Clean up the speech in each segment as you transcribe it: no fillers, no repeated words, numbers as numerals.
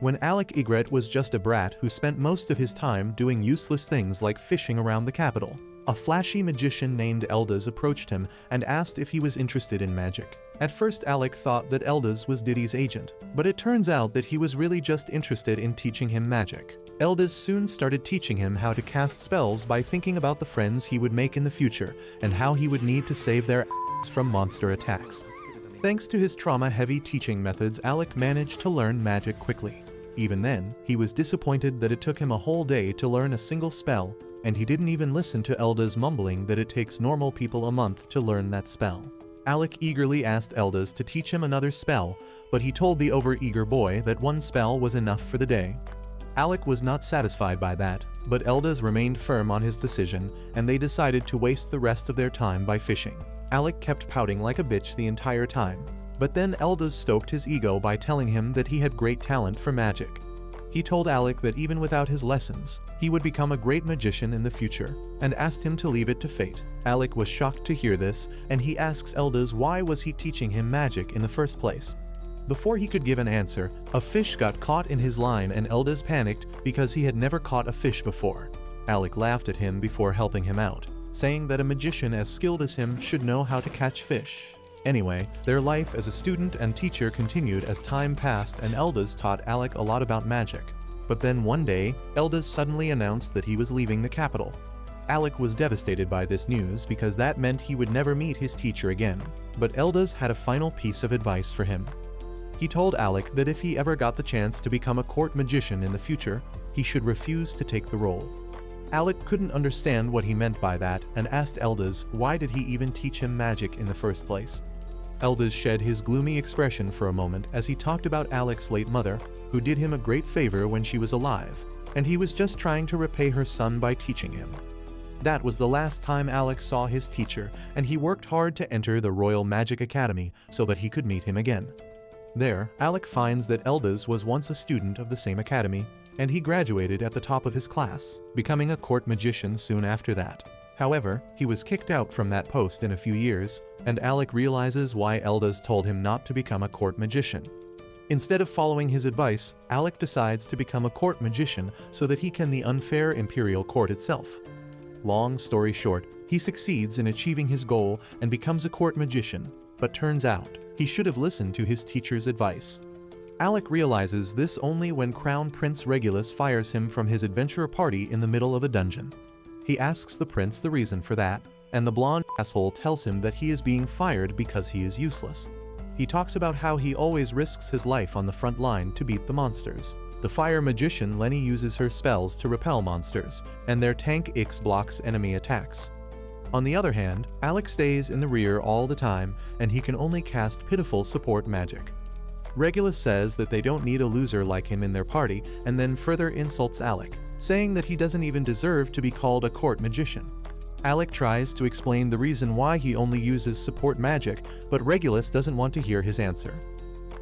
When Alec Egret was just a brat who spent most of his time doing useless things like fishing around the capital, a flashy magician named Eldaz approached him and asked if he was interested in magic. At first Alec thought that Eldaz was Diddy's agent, but it turns out that he was really just interested in teaching him magic. Eldaz soon started teaching him how to cast spells by thinking about the friends he would make in the future and how he would need to save their asses from monster attacks. Thanks to his trauma-heavy teaching methods, Alec managed to learn magic quickly. Even then, he was disappointed that it took him a whole day to learn a single spell, and he didn't even listen to Eldaz mumbling that it takes normal people a month to learn that spell. Alec eagerly asked Eldaz to teach him another spell, but he told the overeager boy that one spell was enough for the day. Alec was not satisfied by that, but Eldaz remained firm on his decision, and they decided to waste the rest of their time by fishing. Alec kept pouting like a bitch the entire time, but then Eldaz stoked his ego by telling him that he had great talent for magic. He told Alec that even without his lessons, he would become a great magician in the future, and asked him to leave it to fate. Alec was shocked to hear this, and he asks Eldaz why was he teaching him magic in the first place. Before he could give an answer, a fish got caught in his line and Eldaz panicked because he had never caught a fish before. Alec laughed at him before helping him out, saying that a magician as skilled as him should know how to catch fish. Anyway, their life as a student and teacher continued as time passed, and Eldaz taught Alec a lot about magic. But then one day, Eldaz suddenly announced that he was leaving the capital. Alec was devastated by this news because that meant he would never meet his teacher again. But Eldaz had a final piece of advice for him. He told Alec that if he ever got the chance to become a court magician in the future, he should refuse to take the role. Alec couldn't understand what he meant by that and asked Eldaz why did he even teach him magic in the first place. Eldaz shed his gloomy expression for a moment as he talked about Alec's late mother, who did him a great favor when she was alive, and he was just trying to repay her son by teaching him. That was the last time Alec saw his teacher, and he worked hard to enter the Royal Magic Academy so that he could meet him again. There, Alec finds that Eldaz was once a student of the same academy, and he graduated at the top of his class, becoming a court magician soon after that. However, he was kicked out from that post in a few years, and Alec realizes why Eldaz told him not to become a court magician. Instead of following his advice, Alec decides to become a court magician so that he can the unfair imperial court itself. Long story short, he succeeds in achieving his goal and becomes a court magician, but turns out, he should have listened to his teacher's advice. Alec realizes this only when Crown Prince Regulus fires him from his adventurer party in the middle of a dungeon. He asks the prince the reason for that, and the blonde asshole tells him that he is being fired because he is useless. He talks about how he always risks his life on the front line to beat the monsters. The fire magician Lenny uses her spells to repel monsters, and their tank Ix blocks enemy attacks. On the other hand, Alec stays in the rear all the time, and he can only cast pitiful support magic. Regulus says that they don't need a loser like him in their party, and then further insults Alec, saying that he doesn't even deserve to be called a court magician. Alec tries to explain the reason why he only uses support magic, but Regulus doesn't want to hear his answer.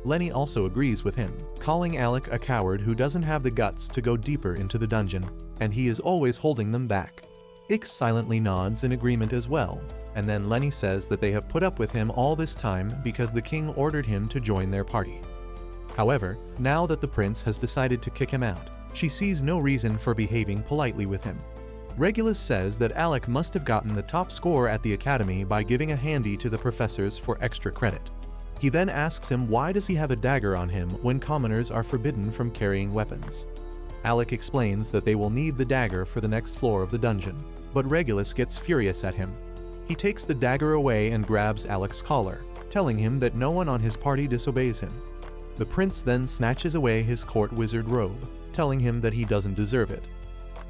Lenny also agrees with him, calling Alec a coward who doesn't have the guts to go deeper into the dungeon, and he is always holding them back. Ix silently nods in agreement as well, and then Lenny says that they have put up with him all this time because the king ordered him to join their party. However, now that the prince has decided to kick him out, she sees no reason for behaving politely with him. Regulus says that Alec must have gotten the top score at the academy by giving a handy to the professors for extra credit. He then asks him why does he have a dagger on him when commoners are forbidden from carrying weapons. Alec explains that they will need the dagger for the next floor of the dungeon, but Regulus gets furious at him. He takes the dagger away and grabs Alec's collar, telling him that no one on his party disobeys him. The prince then snatches away his court wizard robe, telling him that he doesn't deserve it.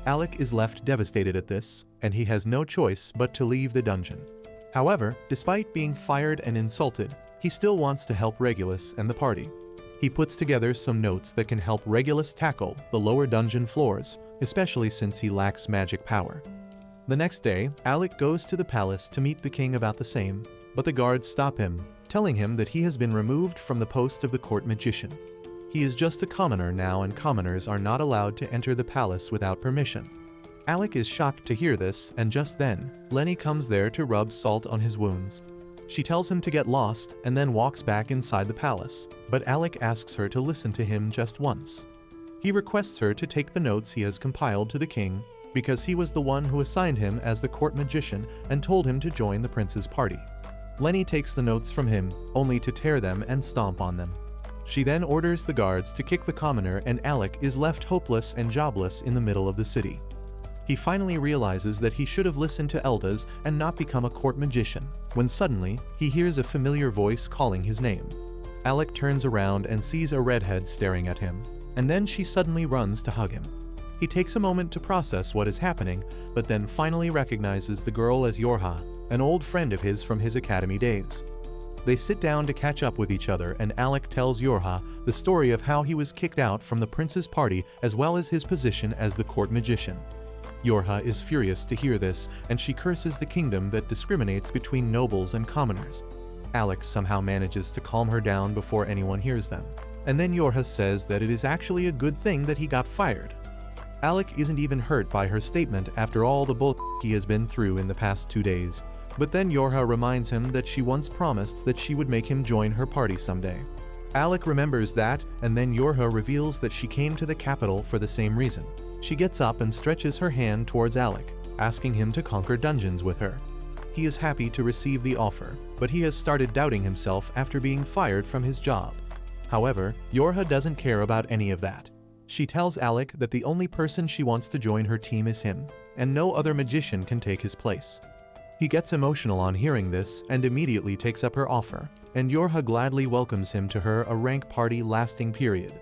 Alec is left devastated at this, and he has no choice but to leave the dungeon. However, despite being fired and insulted, he still wants to help Regulus and the party. He puts together some notes that can help Regulus tackle the lower dungeon floors, especially since he lacks magic power. The next day, Alec goes to the palace to meet the king about the same, but the guards stop him, telling him that he has been removed from the post of the court magician. He is just a commoner now, and commoners are not allowed to enter the palace without permission. Alec is shocked to hear this, and just then, Lenny comes there to rub salt on his wounds. She tells him to get lost and then walks back inside the palace, but Alec asks her to listen to him just once. He requests her to take the notes he has compiled to the king because he was the one who assigned him as the court magician and told him to join the prince's party. Lenny takes the notes from him, only to tear them and stomp on them. She then orders the guards to kick the commoner, and Alec is left hopeless and jobless in the middle of the city. He finally realizes that he should have listened to Eldaz and not become a court magician, when suddenly, he hears a familiar voice calling his name. Alec turns around and sees a redhead staring at him, and then she suddenly runs to hug him. He takes a moment to process what is happening, but then finally recognizes the girl as Yorha, an old friend of his from his academy days. They sit down to catch up with each other, and Alec tells Yorha the story of how he was kicked out from the prince's party as well as his position as the court magician. Yorha is furious to hear this, and she curses the kingdom that discriminates between nobles and commoners. Alec somehow manages to calm her down before anyone hears them. And then Yorha says that it is actually a good thing that he got fired. Alec isn't even hurt by her statement after all the bull he has been through in the past 2 days. But then Yorha reminds him that she once promised that she would make him join her party someday. Alec remembers that, and then Yorha reveals that she came to the capital for the same reason. She gets up and stretches her hand towards Alec, asking him to conquer dungeons with her. He is happy to receive the offer, but he has started doubting himself after being fired from his job. However, Yorha doesn't care about any of that. She tells Alec that the only person she wants to join her team is him, and no other magician can take his place. He gets emotional on hearing this and immediately takes up her offer, and Yorha gladly welcomes him to her a rank party lasting period.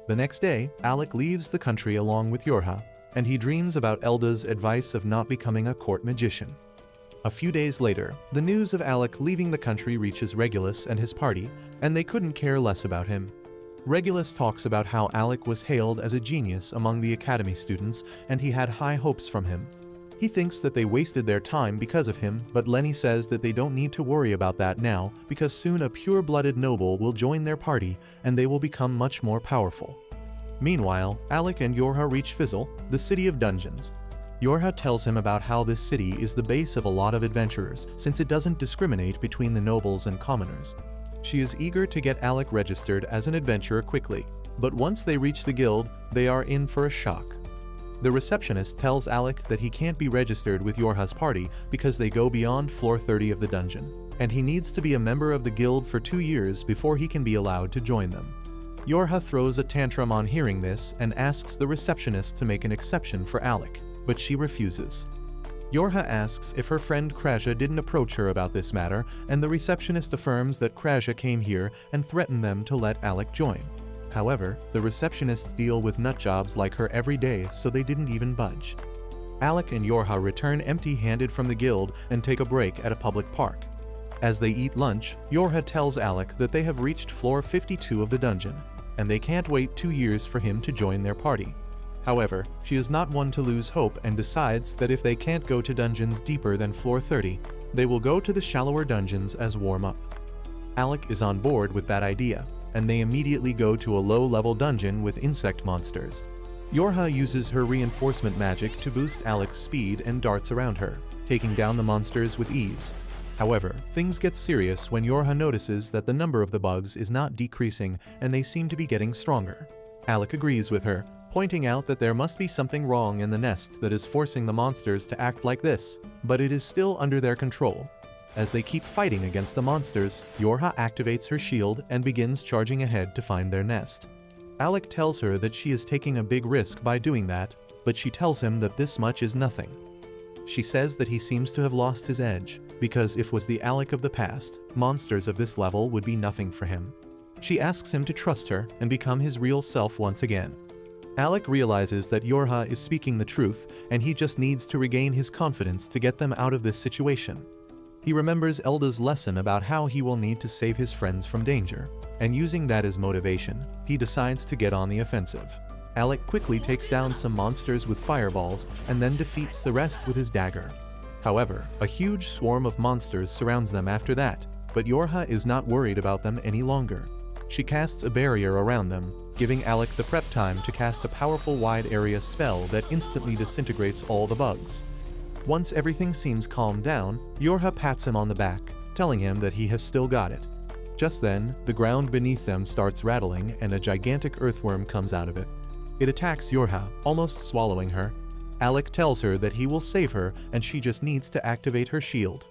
The next day, Alec leaves the country along with Yorha, and he dreams about Eldaz's advice of not becoming a court magician. A few days later, the news of Alec leaving the country reaches Regulus and his party, and they couldn't care less about him. Regulus talks about how Alec was hailed as a genius among the academy students, and he had high hopes from him. He thinks that they wasted their time because of him, but Lenny says that they don't need to worry about that now because soon a pure-blooded noble will join their party and they will become much more powerful. Meanwhile, Alec and Yorha reach Fizzle, the city of dungeons. Yorha tells him about how this city is the base of a lot of adventurers since it doesn't discriminate between the nobles and commoners. She is eager to get Alec registered as an adventurer quickly, but once they reach the guild, they are in for a shock. The receptionist tells Alec that he can't be registered with Yorha's party because they go beyond floor 30 of the dungeon, and he needs to be a member of the guild for 2 years before he can be allowed to join them. Yorha throws a tantrum on hearing this and asks the receptionist to make an exception for Alec, but she refuses. Yorha asks if her friend Kraja didn't approach her about this matter, and the receptionist affirms that Kraja came here and threatened them to let Alec join. However, the receptionists deal with nutjobs like her every day, so they didn't even budge. Alec and Yorha return empty-handed from the guild and take a break at a public park. As they eat lunch, Yorha tells Alec that they have reached floor 52 of the dungeon, and they can't wait 2 years for him to join their party. However, she is not one to lose hope and decides that if they can't go to dungeons deeper than floor 30, they will go to the shallower dungeons as warm-up. Alec is on board with that idea, and they immediately go to a low-level dungeon with insect monsters. Yorha uses her reinforcement magic to boost Alec's speed and darts around her, taking down the monsters with ease. However, things get serious when Yorha notices that the number of the bugs is not decreasing and they seem to be getting stronger. Alec agrees with her, pointing out that there must be something wrong in the nest that is forcing the monsters to act like this, but it is still under their control. As they keep fighting against the monsters, Yorha activates her shield and begins charging ahead to find their nest. Alec tells her that she is taking a big risk by doing that, but she tells him that this much is nothing. She says that he seems to have lost his edge, because if was the Alec of the past, monsters of this level would be nothing for him. She asks him to trust her and become his real self once again. Alec realizes that Yorha is speaking the truth, and he just needs to regain his confidence to get them out of this situation. He remembers Eldaz's lesson about how he will need to save his friends from danger, and using that as motivation, he decides to get on the offensive. Alec quickly takes down some monsters with fireballs and then defeats the rest with his dagger. However, a huge swarm of monsters surrounds them after that, but Yorha is not worried about them any longer. She casts a barrier around them, giving Alec the prep time to cast a powerful wide area spell that instantly disintegrates all the bugs. Once everything seems calmed down, Yorha pats him on the back, telling him that he has still got it. Just then, the ground beneath them starts rattling and a gigantic earthworm comes out of it. It attacks Yorha, almost swallowing her. Alec tells her that he will save her and she just needs to activate her shield.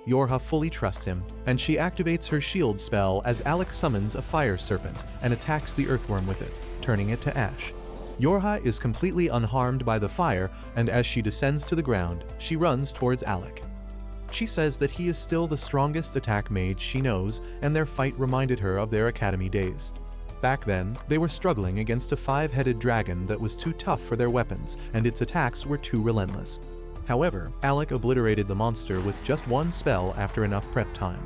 Yorha fully trusts him, and she activates her shield spell as Alec summons a fire serpent and attacks the earthworm with it, turning it to ash. Yorha is completely unharmed by the fire, and as she descends to the ground, she runs towards Alec. She says that he is still the strongest attack mage she knows, and their fight reminded her of their academy days. Back then, they were struggling against a 5-headed dragon that was too tough for their weapons, and its attacks were too relentless. However, Alec obliterated the monster with just one spell after enough prep time.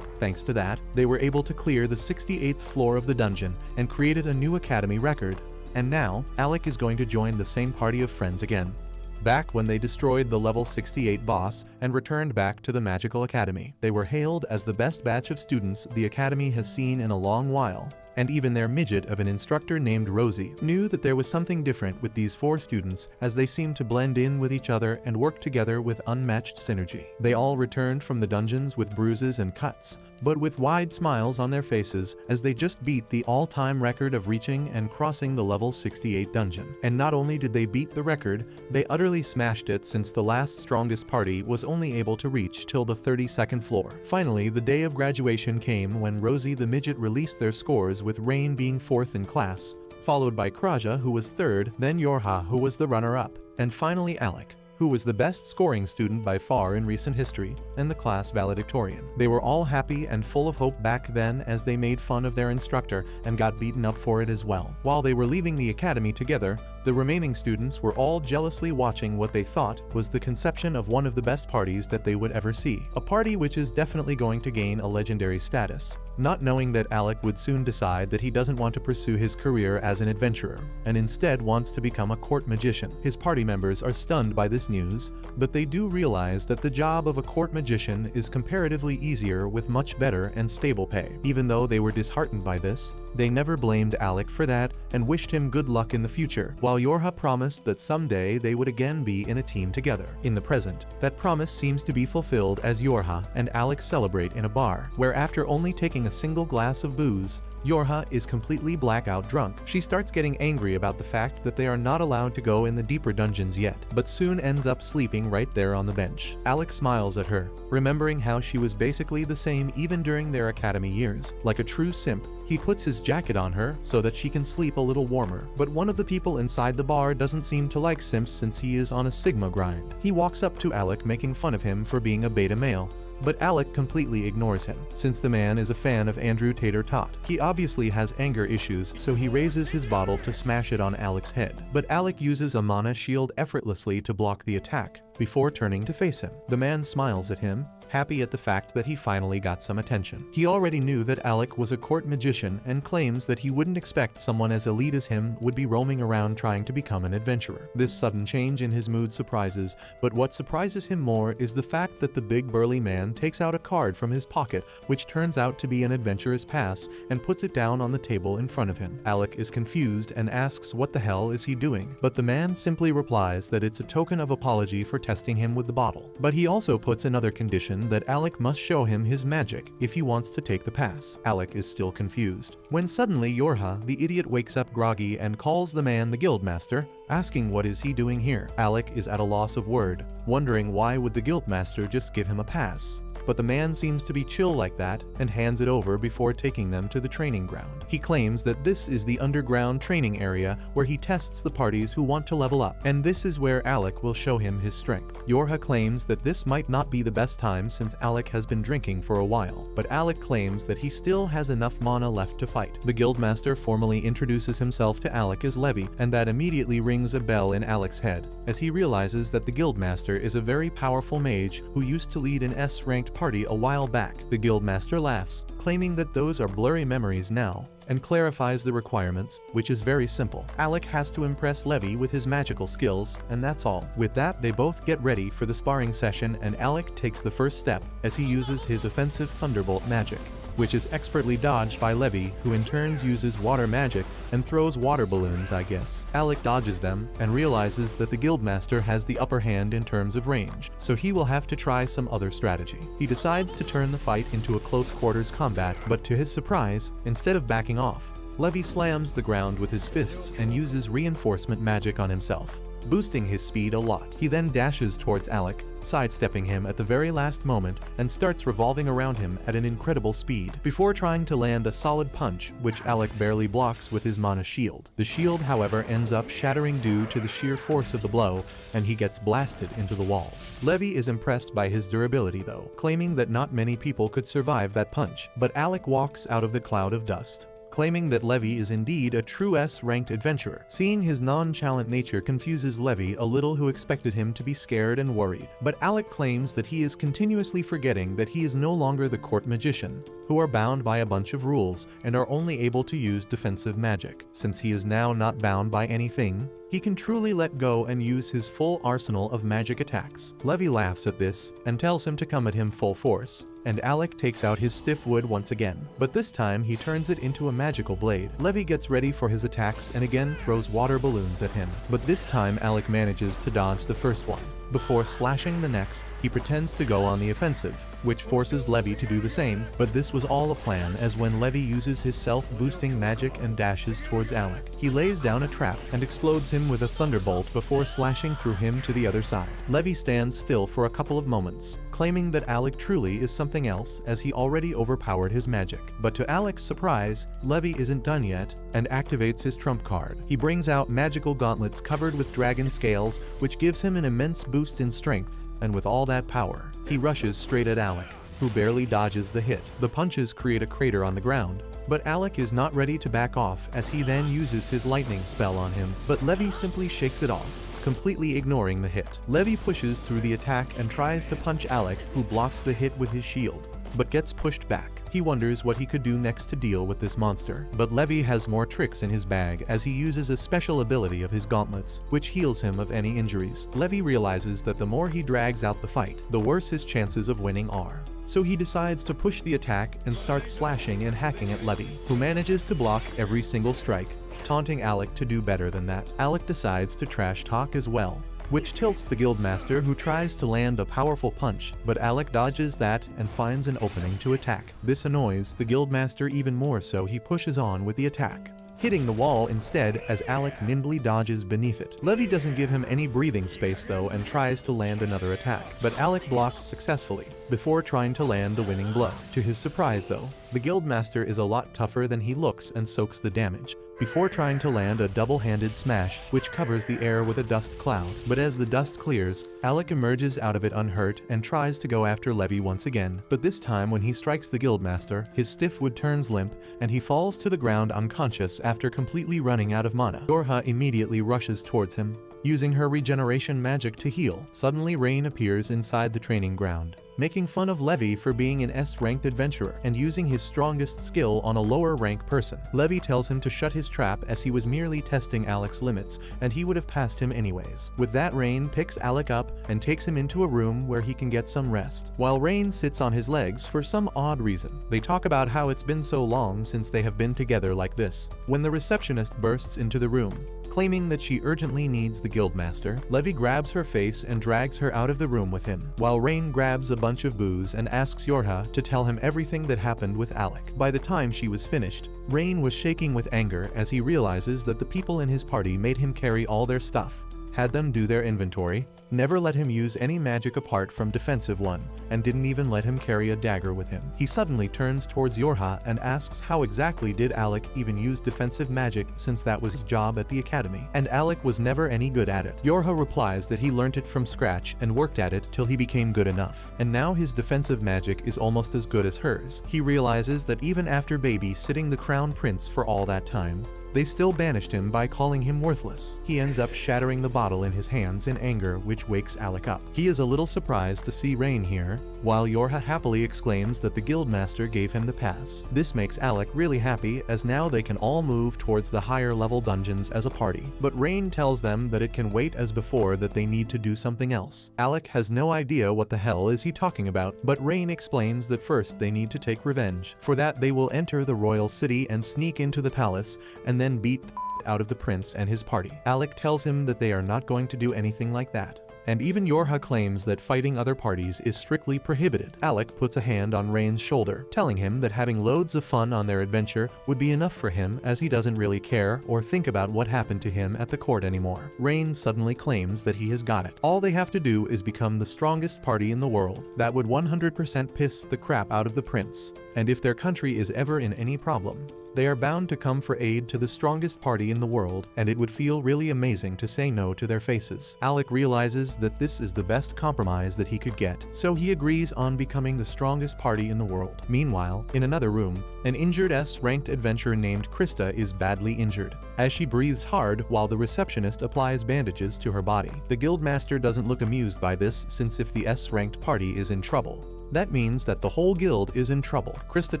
Thanks to that, they were able to clear the 68th floor of the dungeon and created a new academy record. And now, Alec is going to join the same party of friends again. Back when they destroyed the level 68 boss and returned back to the Magical Academy, they were hailed as the best batch of students the Academy has seen in a long while. And even their midget of an instructor named Rosie knew that there was something different with these 4 students, as they seemed to blend in with each other and work together with unmatched synergy. They all returned from the dungeons with bruises and cuts, but with wide smiles on their faces as they just beat the all-time record of reaching and crossing the level 68 dungeon. And not only did they beat the record, they utterly smashed it, since the last strongest party was only able to reach till the 32nd floor. Finally, the day of graduation came when Rosie the midget released their scores, with Rain being 4th in class, followed by Kraja, who was 3rd, then Yorha, who was the runner-up, and finally Alec, who was the best scoring student by far in recent history, and the class valedictorian. They were all happy and full of hope back then, as they made fun of their instructor and got beaten up for it as well. While they were leaving the academy together, the remaining students were all jealously watching what they thought was the conception of one of the best parties that they would ever see. A party which is definitely going to gain a legendary status. Not knowing that Alec would soon decide that he doesn't want to pursue his career as an adventurer, and instead wants to become a court magician. His party members are stunned by this news, but they do realize that the job of a court magician is comparatively easier with much better and stable pay. Even though they were disheartened by this, they never blamed Alec for that and wished him good luck in the future, while Yorha promised that someday they would again be in a team together. In the present, that promise seems to be fulfilled as Yorha and Alec celebrate in a bar, where after only taking a single glass of booze, Yorha is completely blackout drunk. She starts getting angry about the fact that they are not allowed to go in the deeper dungeons yet, but soon ends up sleeping right there on the bench. Alec smiles at her, remembering how she was basically the same even during their academy years. Like a true simp, he puts his jacket on her so that she can sleep a little warmer. But one of the people inside the bar doesn't seem to like simps, since he is on a Sigma grind. He walks up to Alec, making fun of him for being a beta male. But Alec completely ignores him, since the man is a fan of Andrew Tater Tot. He obviously has anger issues, so he raises his bottle to smash it on Alec's head. But Alec uses a mana shield effortlessly to block the attack, before turning to face him. The man smiles at him, happy at the fact that he finally got some attention. He already knew that Alec was a court magician and claims that he wouldn't expect someone as elite as him would be roaming around trying to become an adventurer. This sudden change in his mood surprises, but what surprises him more is the fact that the big burly man takes out a card from his pocket, which turns out to be an adventurer's pass, and puts it down on the table in front of him. Alec is confused and asks what the hell is he doing, but the man simply replies that it's a token of apology for testing him with the bottle. But he also puts another condition that Alec must show him his magic if he wants to take the pass. Alec is still confused, when suddenly Yorha, the idiot, wakes up groggy and calls the man the Guildmaster, asking what is he doing here. Alec is at a loss of word, wondering why would the Guildmaster just give him a pass. But the man seems to be chill like that and hands it over before taking them to the training ground. He claims that this is the underground training area where he tests the parties who want to level up, and this is where Alec will show him his strength. Yorha claims that this might not be the best time since Alec has been drinking for a while, but Alec claims that he still has enough mana left to fight. The Guildmaster formally introduces himself to Alec as Levy, and that immediately rings a bell in Alec's head, as he realizes that the Guildmaster is a very powerful mage who used to lead an S-ranked party a while back. The Guildmaster laughs, claiming that those are blurry memories now, and clarifies the requirements, which is very simple. Alec has to impress Levy with his magical skills, and that's all. With that, they both get ready for the sparring session, and Alec takes the first step as he uses his offensive Thunderbolt magic. which is expertly dodged by Levy, who in turns uses water magic and throws water balloons, I guess. Alec dodges them and realizes that the Guildmaster has the upper hand in terms of range, so he will have to try some other strategy. He decides to turn the fight into a close quarters combat, but to his surprise, instead of backing off, Levy slams the ground with his fists and uses reinforcement magic on himself, boosting his speed a lot. He then dashes towards Alec, sidestepping him at the very last moment, and starts revolving around him at an incredible speed, before trying to land a solid punch, which Alec barely blocks with his mana shield. The shield, however, ends up shattering due to the sheer force of the blow, and he gets blasted into the walls. Levy is impressed by his durability though, claiming that not many people could survive that punch, but Alec walks out of the cloud of dust, claiming that Levy is indeed a true S-ranked adventurer. Seeing his nonchalant nature confuses Levy a little, who expected him to be scared and worried. But Alec claims that he is continuously forgetting that he is no longer the court magician, who are bound by a bunch of rules and are only able to use defensive magic. Since he is now not bound by anything, he can truly let go and use his full arsenal of magic attacks. Levy laughs at this and tells him to come at him full force, and Alec takes out his stiff wood once again, but this time he turns it into a magical blade. Levy gets ready for his attacks and again throws water balloons at him, but this time Alec manages to dodge the first one. Before slashing the next, he pretends to go on the offensive, which forces Levy to do the same, but this was all a plan, as when Levy uses his self-boosting magic and dashes towards Alec, he lays down a trap and explodes him with a thunderbolt before slashing through him to the other side. Levy stands still for a couple of moments, claiming that Alec truly is something else, as he already overpowered his magic. But to Alec's surprise, Levy isn't done yet and activates his trump card. He brings out magical gauntlets covered with dragon scales, which gives him an immense boost in strength, and with all that power, he rushes straight at Alec, who barely dodges the hit. The punches create a crater on the ground, but Alec is not ready to back off, as he then uses his lightning spell on him, but Levy simply shakes it off, completely ignoring the hit. Levy pushes through the attack and tries to punch Alec, who blocks the hit with his shield, but gets pushed back. He wonders what he could do next to deal with this monster, but Levy has more tricks in his bag, as he uses a special ability of his gauntlets, which heals him of any injuries. Levy realizes that the more he drags out the fight, the worse his chances of winning are. So he decides to push the attack and starts slashing and hacking at Levy, who manages to block every single strike, taunting Alec to do better than that. Alec decides to trash talk as well, which tilts the Guildmaster, who tries to land a powerful punch, but Alec dodges that and finds an opening to attack. This annoys the Guildmaster even more, so he pushes on with the attack, hitting the wall instead as Alec nimbly dodges beneath it. Levy doesn't give him any breathing space though and tries to land another attack, but Alec blocks successfully, before trying to land the winning blow. To his surprise though, the Guildmaster is a lot tougher than he looks and soaks the damage, before trying to land a double-handed smash, which covers the air with a dust cloud. But as the dust clears, Alec emerges out of it unhurt and tries to go after Levy once again, but this time when he strikes the Guildmaster, his stiff wood turns limp, and he falls to the ground unconscious after completely running out of mana. Yorha immediately rushes towards him, using her regeneration magic to heal. Suddenly Rain appears inside the training ground, making fun of Levy for being an S-ranked adventurer and using his strongest skill on a lower rank person. Levy tells him to shut his trap, as he was merely testing Alec's limits and he would have passed him anyways. With that, Rain picks Alec up and takes him into a room where he can get some rest, while Rain sits on his legs for some odd reason. They talk about how it's been so long since they have been together like this, when the receptionist bursts into the room, claiming that she urgently needs the Guildmaster. Levy grabs her face and drags her out of the room with him, while Rain grabs a bunch of booze and asks Yorha to tell him everything that happened with Alec. By the time she was finished, Rain was shaking with anger as he realizes that the people in his party made him carry all their stuff, had them do their inventory, never let him use any magic apart from defensive one, and didn't even let him carry a dagger with him. He suddenly turns towards Yorha and asks how exactly did Alec even use defensive magic, since that was his job at the academy, and Alec was never any good at it. Yorha replies that he learnt it from scratch and worked at it till he became good enough, and now his defensive magic is almost as good as hers. He realizes that even after babysitting the crown prince for all that time, They still banished him by calling him worthless. He ends up shattering the bottle in his hands in anger, which wakes Alec up. He is a little surprised to see Rain here, while Yorha happily exclaims that the guildmaster gave him the pass. This makes Alec really happy, as now they can all move towards the higher level dungeons as a party. But Rain tells them that it can wait as before, that they need to do something else. Alec has no idea what the hell is he talking about, but Rain explains that first they need to take revenge. For that they will enter the royal city and sneak into the palace, and then beat the out of the prince and his party. Alec tells him that they are not going to do anything like that. And even Yorha claims that fighting other parties is strictly prohibited. Alec puts a hand on Rain's shoulder, telling him that having loads of fun on their adventure would be enough for him, as he doesn't really care or think about what happened to him at the court anymore. Rain suddenly claims that he has got it. All they have to do is become the strongest party in the world. That would 100% piss the crap out of the prince. And if their country is ever in any problem, they are bound to come for aid to the strongest party in the world, and it would feel really amazing to say no to their faces. Alec realizes that this is the best compromise that he could get, so he agrees on becoming the strongest party in the world. Meanwhile, in another room, an injured S-ranked adventurer named Krista is badly injured, as she breathes hard while the receptionist applies bandages to her body. The guildmaster doesn't look amused by this, since if the S-ranked party is in trouble, that means that the whole guild is in trouble. Krista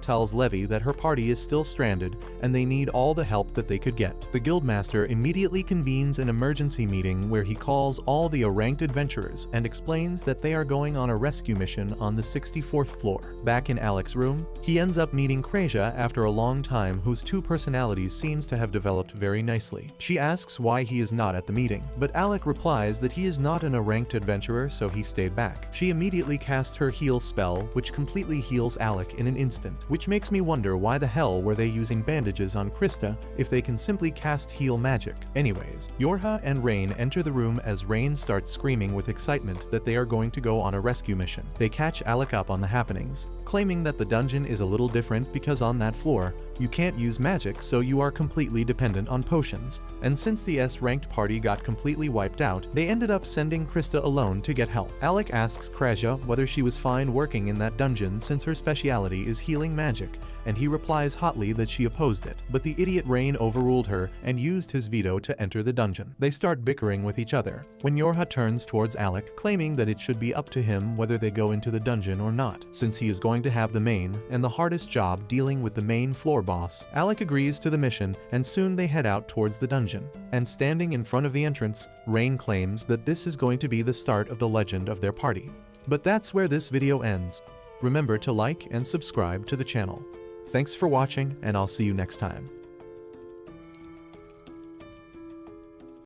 tells Levi that her party is still stranded and they need all the help that they could get. The guildmaster immediately convenes an emergency meeting where he calls all the ranked adventurers and explains that they are going on a rescue mission on the 64th floor. Back in Alec's room, he ends up meeting Krasia after a long time, whose two personalities seems to have developed very nicely. She asks why he is not at the meeting, but Alec replies that he is not an ranked adventurer, so he stayed back. She immediately casts her heal spell, which completely heals Alec in an instant, which makes me wonder why the hell were they using bandages on Krista if they can simply cast heal magic. Anyways, Yorha and Rain enter the room as Rain starts screaming with excitement that they are going to go on a rescue mission. They catch Alec up on the happenings, claiming that the dungeon is a little different because on that floor, you can't use magic, so you are completely dependent on potions. And since the S-ranked party got completely wiped out, they ended up sending Krista alone to get help. Alec asks Krasia whether she was fine working in that dungeon since her speciality is healing magic, and he replies hotly that she opposed it. But the idiot Rain overruled her and used his veto to enter the dungeon. They start bickering with each other, when Yorha turns towards Alec, claiming that it should be up to him whether they go into the dungeon or not, since he is going to have the main and the hardest job dealing with the main floor boss. Alec agrees to the mission, and soon they head out towards the dungeon. And standing in front of the entrance, Rain claims that this is going to be the start of the legend of their party. But that's where this video ends. Remember to like and subscribe to the channel. Thanks for watching, and I'll see you next time.